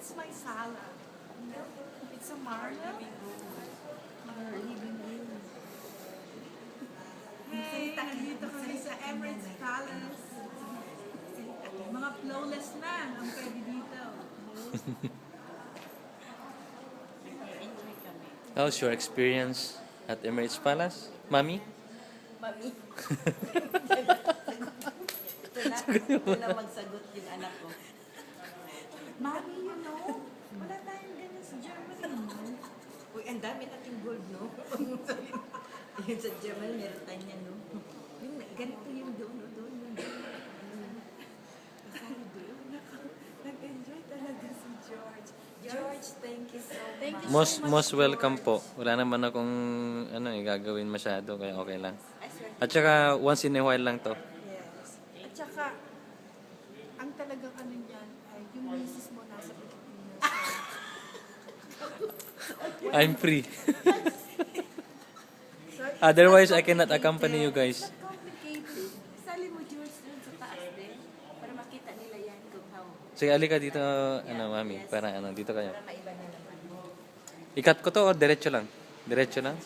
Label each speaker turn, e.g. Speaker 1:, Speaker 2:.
Speaker 1: It's my salad. It's a marble. Our living room. Hey, nandito kami sa Emirates Palace. Mga flawless na ang pwede dito.
Speaker 2: How's your experience at Emirates Palace, Mami?
Speaker 3: Mami. Ito na magsagot yung anak ko.
Speaker 1: Mami, you know, wala tayong ganyan sa Germany, no?
Speaker 3: Uy, ang dami nating gold, no? Yung sa German, meron tayo niya, no? Yung ganito yung doon. Kasali doon. Nag-enjoy talaga si George. George, thank you so much.
Speaker 2: Most welcome po. Wala naman akong gagawin masyado, kaya okay lang.
Speaker 3: I swear.
Speaker 2: At saka once in a while lang to.
Speaker 1: Yes. At saka, ang talagang ano niyan, ay yung misis mo nasa Pilipinas.
Speaker 2: I'm free.
Speaker 1: So,
Speaker 2: Otherwise, I cannot accompany you guys.
Speaker 3: It's not complicated. Sali mo, George, doon sa taas din. Para makita nila yan kung how.
Speaker 2: Sige, alika dito, Mami. Para dito kayo.
Speaker 3: Para maiba na naman.
Speaker 2: Ikat ko to o diretso lang? Diretso lang?